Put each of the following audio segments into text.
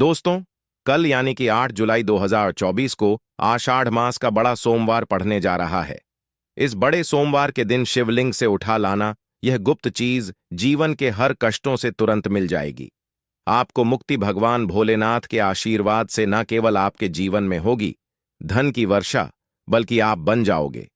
दोस्तों, कल यानी कि 8 जुलाई 2024 को आषाढ़ मास का बड़ा सोमवार पढ़ने जा रहा है। इस बड़े सोमवार के दिन शिवलिंग से उठा लाना यह गुप्त चीज जीवन के हर कष्टों से तुरंत मिल जाएगी। आपको मुक्ति भगवान भोलेनाथ के आशीर्वाद से न केवल आपके जीवन में होगी धन की वर्षा, बल्कि आप बन जाओगे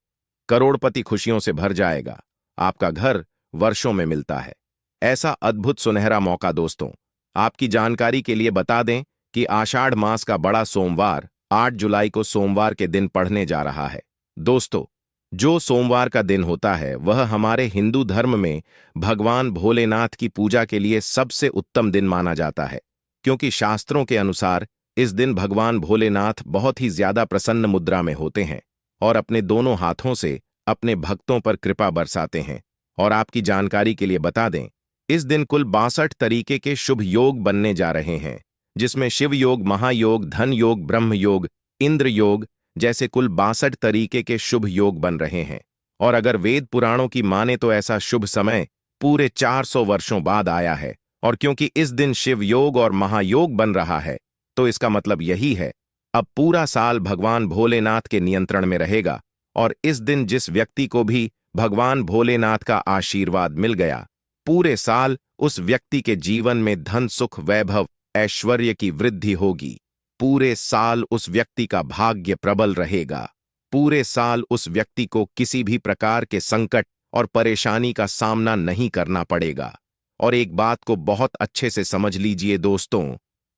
करोड़पति। खुशियों से भर जाएगा। आपका घर वर्षों में मिलता है ऐसा अद्भुत सुनहरा मौका। दोस्तों, आपकी जानकारी के लिए बता दें कि आषाढ़ मास का बड़ा सोमवार 8 जुलाई को सोमवार के दिन पड़ने जा रहा है। दोस्तों, जो सोमवार का दिन होता है वह हमारे हिंदू धर्म में भगवान भोलेनाथ की पूजा के लिए सबसे उत्तम दिन माना जाता है, क्योंकि शास्त्रों के अनुसार इस दिन भगवान भोलेनाथ बहुत ही ज्यादा प्रसन्न मुद्रा में होते हैं और अपने दोनों हाथों से अपने भक्तों पर कृपा बरसाते हैं। और आपकी जानकारी के लिए बता दें, इस दिन कुल 62 तरीके के शुभ योग बनने जा रहे हैं, जिसमें शिव योग, महायोग, धन योग, ब्रह्म योग, इंद्र योग जैसे कुल 62 तरीके के शुभ योग बन रहे हैं। और अगर वेद पुराणों की माने तो ऐसा शुभ समय पूरे 400 वर्षों बाद आया है। और क्योंकि इस दिन शिव योग और महायोग बन रहा है, तो इसका मतलब यही है अब पूरा साल भगवान भोलेनाथ के नियंत्रण में रहेगा। और इस दिन जिस व्यक्ति को भी भगवान भोलेनाथ का आशीर्वाद मिल गया, पूरे साल उस व्यक्ति के जीवन में धन, सुख, वैभव, ऐश्वर्य की वृद्धि होगी। पूरे साल उस व्यक्ति का भाग्य प्रबल रहेगा। पूरे साल उस व्यक्ति को किसी भी प्रकार के संकट और परेशानी का सामना नहीं करना पड़ेगा। और एक बात को बहुत अच्छे से समझ लीजिए दोस्तों,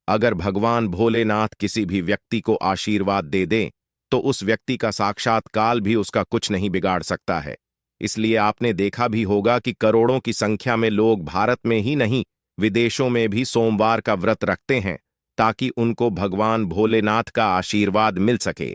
अगर भगवान भोलेनाथ किसी भी व्यक्ति को आशीर्वाद दे दें तो उस व्यक्ति का साक्षात काल भी उसका कुछ नहीं बिगाड़ सकता है। इसलिए आपने देखा भी होगा कि करोड़ों की संख्या में लोग भारत में ही नहीं, विदेशों में भी सोमवार का व्रत रखते हैं ताकि उनको भगवान भोलेनाथ का आशीर्वाद मिल सके।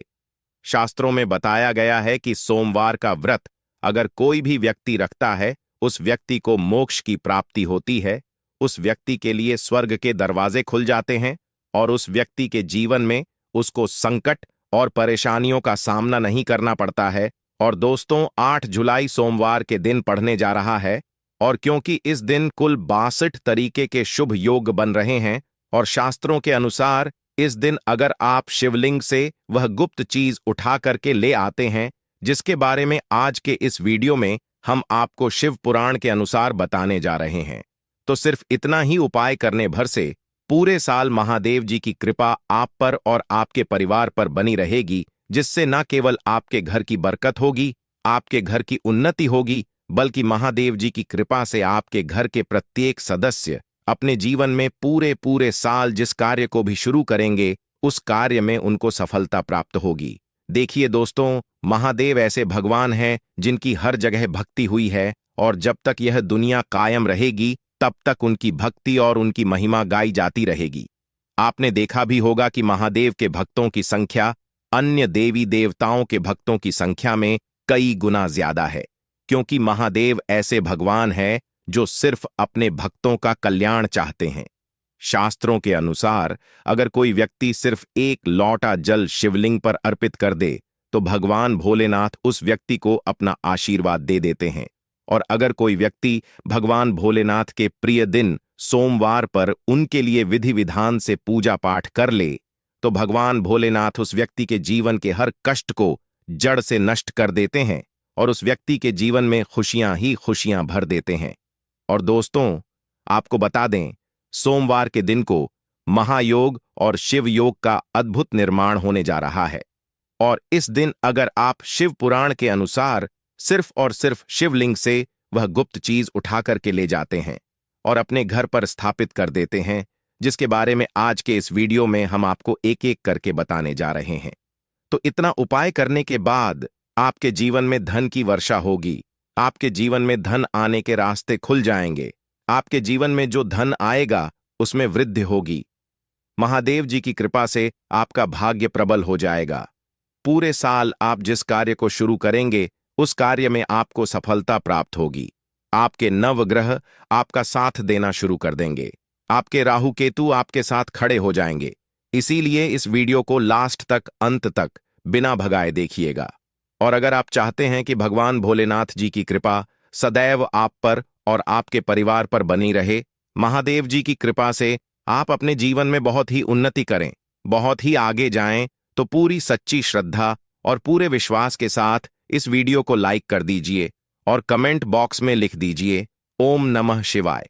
शास्त्रों में बताया गया है कि सोमवार का व्रत अगर कोई भी व्यक्ति रखता है, उस व्यक्ति को मोक्ष की प्राप्ति होती है, उस व्यक्ति के लिए स्वर्ग के दरवाजे खुल जाते हैं और उस व्यक्ति के जीवन में उसको संकट और परेशानियों का सामना नहीं करना पड़ता है। और दोस्तों, 8 जुलाई सोमवार के दिन पढ़ने जा रहा है और क्योंकि इस दिन कुल 62 तरीके के शुभ योग बन रहे हैं और शास्त्रों के अनुसार इस दिन अगर आप शिवलिंग से वह गुप्त चीज उठा करके ले आते हैं, जिसके बारे में आज के इस वीडियो में हम आपको शिव पुराण के अनुसार बताने जा रहे हैं, तो सिर्फ इतना ही उपाय करने भर से पूरे साल महादेव जी की कृपा आप पर और आपके परिवार पर बनी रहेगी, जिससे न केवल आपके घर की बरकत होगी, आपके घर की उन्नति होगी, बल्कि महादेव जी की कृपा से आपके घर के प्रत्येक सदस्य अपने जीवन में पूरे साल जिस कार्य को भी शुरू करेंगे उस कार्य में उनको सफलता प्राप्त होगी। देखिए दोस्तों, महादेव ऐसे भगवान हैं जिनकी हर जगह भक्ति हुई है और जब तक यह दुनिया कायम रहेगी तब तक उनकी भक्ति और उनकी महिमा गाई जाती रहेगी। आपने देखा भी होगा कि महादेव के भक्तों की संख्या अन्य देवी देवताओं के भक्तों की संख्या में कई गुना ज्यादा है, क्योंकि महादेव ऐसे भगवान हैं जो सिर्फ अपने भक्तों का कल्याण चाहते हैं। शास्त्रों के अनुसार अगर कोई व्यक्ति सिर्फ एक लोटा जल शिवलिंग पर अर्पित कर दे तो भगवान भोलेनाथ उस व्यक्ति को अपना आशीर्वाद दे देते हैं। और अगर कोई व्यक्ति भगवान भोलेनाथ के प्रिय दिन सोमवार पर उनके लिए विधि विधान से पूजा पाठ कर ले तो भगवान भोलेनाथ उस व्यक्ति के जीवन के हर कष्ट को जड़ से नष्ट कर देते हैं और उस व्यक्ति के जीवन में खुशियां ही खुशियां भर देते हैं। और दोस्तों, आपको बता दें, सोमवार के दिन को महायोग और शिव योग का अद्भुत निर्माण होने जा रहा है। और इस दिन अगर आप शिव पुराण के अनुसार सिर्फ और सिर्फ शिवलिंग से वह गुप्त चीज उठा करके ले जाते हैं और अपने घर पर स्थापित कर देते हैं, जिसके बारे में आज के इस वीडियो में हम आपको एक एक करके बताने जा रहे हैं, तो इतना उपाय करने के बाद आपके जीवन में धन की वर्षा होगी। आपके जीवन में धन आने के रास्ते खुल जाएंगे। आपके जीवन में जो धन आएगा उसमें वृद्धि होगी। महादेव जी की कृपा से आपका भाग्य प्रबल हो जाएगा। पूरे साल आप जिस कार्य को शुरू करेंगे उस कार्य में आपको सफलता प्राप्त होगी। आपके नवग्रह आपका साथ देना शुरू कर देंगे। आपके राहु केतु आपके साथ खड़े हो जाएंगे। इसीलिए इस वीडियो को लास्ट तक, अंत तक बिना भगाए देखिएगा। और अगर आप चाहते हैं कि भगवान भोलेनाथ जी की कृपा सदैव आप पर और आपके परिवार पर बनी रहे, महादेव जी की कृपा से आप अपने जीवन में बहुत ही उन्नति करें, बहुत ही आगे जाएं, तो पूरी सच्ची श्रद्धा और पूरे विश्वास के साथ इस वीडियो को लाइक कर दीजिए और कमेंट बॉक्स में लिख दीजिए ओम नमः शिवाय,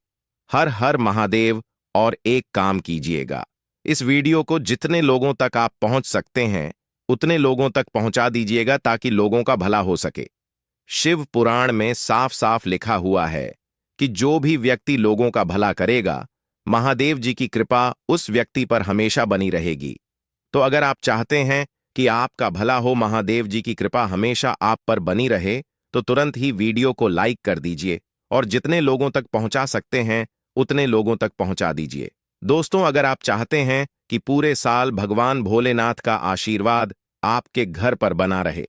हर हर महादेव। और एक काम कीजिएगा, इस वीडियो को जितने लोगों तक आप पहुंच सकते हैं उतने लोगों तक पहुंचा दीजिएगा ताकि लोगों का भला हो सके। शिव पुराण में साफ साफ लिखा हुआ है कि जो भी व्यक्ति लोगों का भला करेगा, महादेव जी की कृपा उस व्यक्ति पर हमेशा बनी रहेगी। तो अगर आप चाहते हैं कि आपका भला हो, महादेव जी की कृपा हमेशा आप पर बनी रहे, तो तुरंत ही वीडियो को लाइक कर दीजिए और जितने लोगों तक पहुंचा सकते हैं उतने लोगों तक पहुंचा दीजिए। दोस्तों, अगर आप चाहते हैं कि पूरे साल भगवान भोलेनाथ का आशीर्वाद आपके घर पर बना रहे,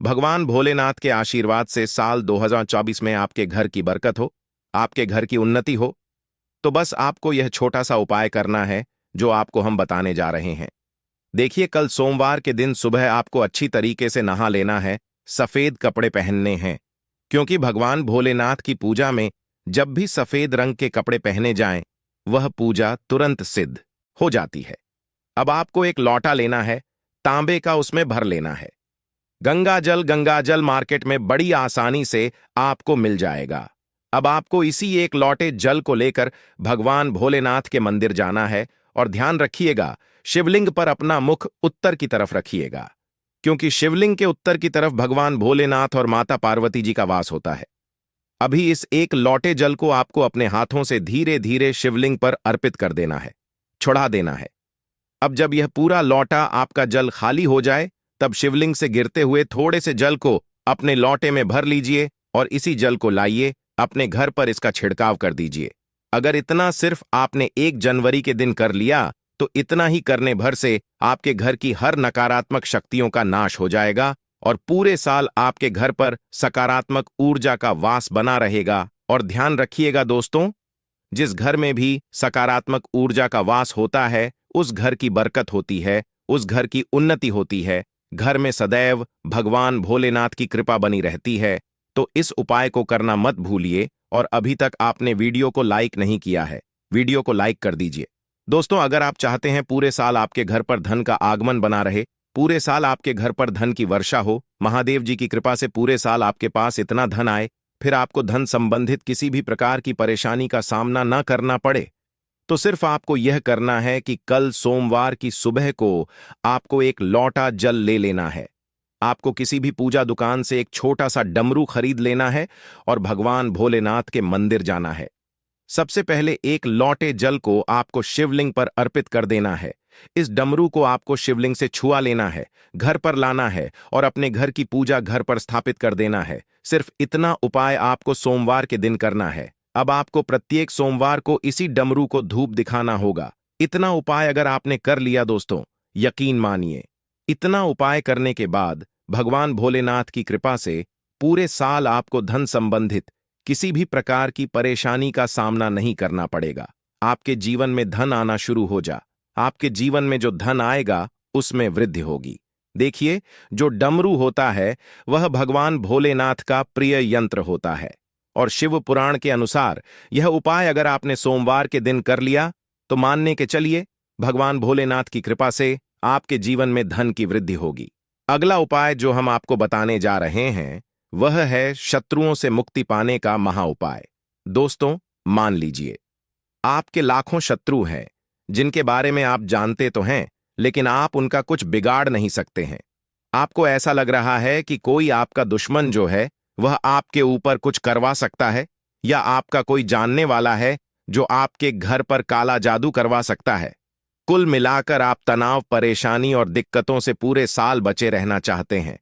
भगवान भोलेनाथ के आशीर्वाद से साल 2024 में आपके घर की बरकत हो, आपके घर की उन्नति हो, तो बस आपको यह छोटा सा उपाय करना है जो आपको हम बताने जा रहे हैं। देखिए, कल सोमवार के दिन सुबह आपको अच्छी तरीके से नहा लेना है, सफेद कपड़े पहनने हैं, क्योंकि भगवान भोलेनाथ की पूजा में जब भी सफेद रंग के कपड़े पहने जाएं, वह पूजा तुरंत सिद्ध हो जाती है। अब आपको एक लौटा लेना है, तांबे का, उसमें भर लेना है गंगाजल मार्केट में बड़ी आसानी से आपको मिल जाएगा। अब आपको इसी एक लौटे जल को लेकर भगवान भोलेनाथ के मंदिर जाना है और ध्यान रखिएगा, शिवलिंग पर अपना मुख उत्तर की तरफ रखिएगा, क्योंकि शिवलिंग के उत्तर की तरफ भगवान भोलेनाथ और माता पार्वती जी का वास होता है। अभी इस एक लौटे जल को आपको अपने हाथों से धीरे धीरे शिवलिंग पर अर्पित कर देना है, चढ़ा देना है। अब जब यह पूरा लौटा आपका जल खाली हो जाए, तब शिवलिंग से गिरते हुए थोड़े से जल को अपने लौटे में भर लीजिए और इसी जल को लाइए, अपने घर पर इसका छिड़काव कर दीजिए। अगर इतना सिर्फ आपने 1 जनवरी के दिन कर लिया, तो इतना ही करने भर से आपके घर की हर नकारात्मक शक्तियों का नाश हो जाएगा और पूरे साल आपके घर पर सकारात्मक ऊर्जा का वास बना रहेगा। और ध्यान रखिएगा दोस्तों, जिस घर में भी सकारात्मक ऊर्जा का वास होता है, उस घर की बरकत होती है, उस घर की उन्नति होती है, घर में सदैव भगवान भोलेनाथ की कृपा बनी रहती है। तो इस उपाय को करना मत भूलिए। और अभी तक आपने वीडियो को लाइक नहीं किया है, वीडियो को लाइक कर दीजिए। दोस्तों, अगर आप चाहते हैं पूरे साल आपके घर पर धन का आगमन बना रहे, पूरे साल आपके घर पर धन की वर्षा हो, महादेव जी की कृपा से पूरे साल आपके पास इतना धन आए, फिर आपको धन संबंधित किसी भी प्रकार की परेशानी का सामना न करना पड़े, तो सिर्फ आपको यह करना है कि कल सोमवार की सुबह को आपको एक लौटा जल ले लेना है। आपको किसी भी पूजा दुकान से एक छोटा सा डमरू खरीद लेना है और भगवान भोलेनाथ के मंदिर जाना है। सबसे पहले एक लौटे जल को आपको शिवलिंग पर अर्पित कर देना है। इस डमरू को आपको शिवलिंग से छुआ लेना है, घर पर लाना है और अपने घर की पूजा घर पर स्थापित कर देना है। सिर्फ इतना उपाय आपको सोमवार के दिन करना है। अब आपको प्रत्येक सोमवार को इसी डमरू को धूप दिखाना होगा। इतना उपाय अगर आपने कर लिया दोस्तों, यकीन मानिए, इतना उपाय करने के बाद भगवान भोलेनाथ की कृपा से पूरे साल आपको धन संबंधित किसी भी प्रकार की परेशानी का सामना नहीं करना पड़ेगा। आपके जीवन में धन आना शुरू हो जा। आपके जीवन में जो धन आएगा उसमें वृद्धि होगी। देखिए, जो डमरू होता है वह भगवान भोलेनाथ का प्रिय यंत्र होता है और शिव पुराण के अनुसार यह उपाय अगर आपने सोमवार के दिन कर लिया, तो मानने के चलिए भगवान भोलेनाथ की कृपा से आपके जीवन में धन की वृद्धि होगी। अगला उपाय जो हम आपको बताने जा रहे हैं वह है शत्रुओं से मुक्ति पाने का महा उपाय। दोस्तों, मान लीजिए आपके लाखों शत्रु हैं जिनके बारे में आप जानते तो हैं, लेकिन आप उनका कुछ बिगाड़ नहीं सकते हैं। आपको ऐसा लग रहा है कि कोई आपका दुश्मन जो है वह आपके ऊपर कुछ करवा सकता है, या आपका कोई जानने वाला है जो आपके घर पर काला जादू करवा सकता है। कुल मिलाकर आप तनाव, परेशानी और दिक्कतों से पूरे साल बचे रहना चाहते हैं।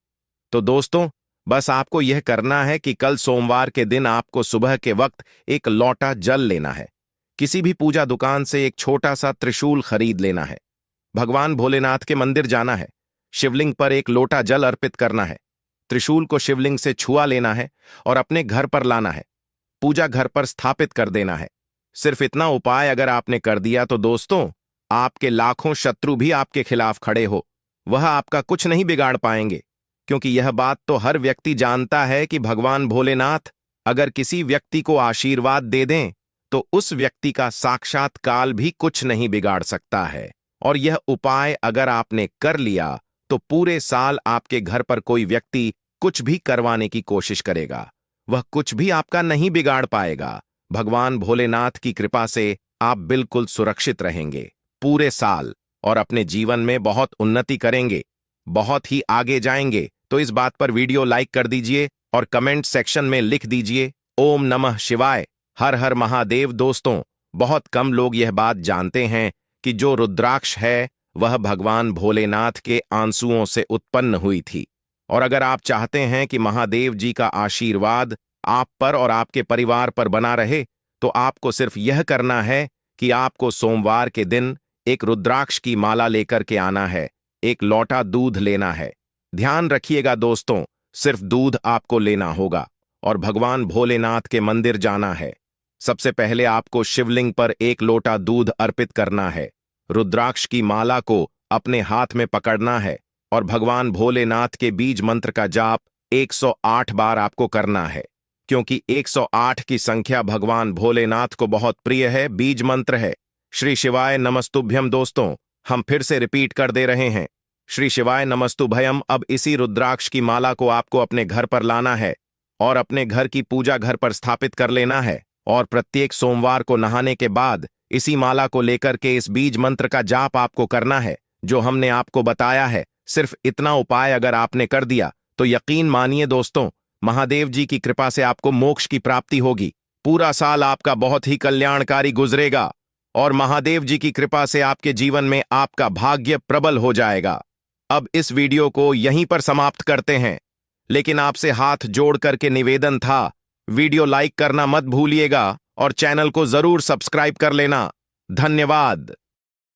तो दोस्तों, बस आपको यह करना है कि कल सोमवार के दिन आपको सुबह के वक्त एक लौटा जल लेना है। किसी भी पूजा दुकान से एक छोटा सा त्रिशूल खरीद लेना है। भगवान भोलेनाथ के मंदिर जाना है, शिवलिंग पर एक लोटा जल अर्पित करना है, त्रिशूल को शिवलिंग से छुआ लेना है और अपने घर पर लाना है, पूजा घर पर स्थापित कर देना है। सिर्फ इतना उपाय अगर आपने कर दिया तो दोस्तों, आपके लाखों शत्रु भी आपके खिलाफ खड़े हो, वह आपका कुछ नहीं बिगाड़ पाएंगे, क्योंकि यह बात तो हर व्यक्ति जानता है कि भगवान भोलेनाथ अगर किसी व्यक्ति को आशीर्वाद दे दें तो उस व्यक्ति का साक्षात काल भी कुछ नहीं बिगाड़ सकता है। और यह उपाय अगर आपने कर लिया तो पूरे साल आपके घर पर कोई व्यक्ति कुछ भी करवाने की कोशिश करेगा, वह कुछ भी आपका नहीं बिगाड़ पाएगा। भगवान भोलेनाथ की कृपा से आप बिल्कुल सुरक्षित रहेंगे पूरे साल और अपने जीवन में बहुत उन्नति करेंगे, बहुत ही आगे जाएंगे। तो इस बात पर वीडियो लाइक कर दीजिए और कमेंट सेक्शन में लिख दीजिए ओम नमः शिवाय, हर हर महादेव। दोस्तों, बहुत कम लोग यह बात जानते हैं कि जो रुद्राक्ष है वह भगवान भोलेनाथ के आंसुओं से उत्पन्न हुई थी। और अगर आप चाहते हैं कि महादेव जी का आशीर्वाद आप पर और आपके परिवार पर बना रहे, तो आपको सिर्फ यह करना है कि आपको सोमवार के दिन एक रुद्राक्ष की माला लेकर के आना है, एक लोटा दूध लेना है। ध्यान रखिएगा दोस्तों, सिर्फ दूध आपको लेना होगा और भगवान भोलेनाथ के मंदिर जाना है। सबसे पहले आपको शिवलिंग पर एक लोटा दूध अर्पित करना है, रुद्राक्ष की माला को अपने हाथ में पकड़ना है और भगवान भोलेनाथ के बीज मंत्र का जाप 108 बार आपको करना है, क्योंकि 108 की संख्या भगवान भोलेनाथ को बहुत प्रिय है, बीज मंत्र है। श्री शिवाय नमस्तुभ्यम। दोस्तों, हम फिर से रिपीट कर दे रहे हैं, श्री शिवाय नमस्तुभयम। अब इसी रुद्राक्ष की माला को आपको अपने घर पर लाना है और अपने घर की पूजा घर पर स्थापित कर लेना है और प्रत्येक सोमवार को नहाने के बाद इसी माला को लेकर के इस बीज मंत्र का जाप आपको करना है जो हमने आपको बताया है। सिर्फ इतना उपाय अगर आपने कर दिया तो यकीन मानिए दोस्तों, महादेव जी की कृपा से आपको मोक्ष की प्राप्ति होगी। पूरा साल आपका बहुत ही कल्याणकारी गुजरेगा और महादेव जी की कृपा से आपके जीवन में आपका भाग्य प्रबल हो जाएगा। अब इस वीडियो को यहीं पर समाप्त करते हैं, लेकिन आपसे हाथ जोड़ करके निवेदन था, वीडियो लाइक करना मत भूलिएगा और चैनल को जरूर सब्सक्राइब कर लेना। धन्यवाद।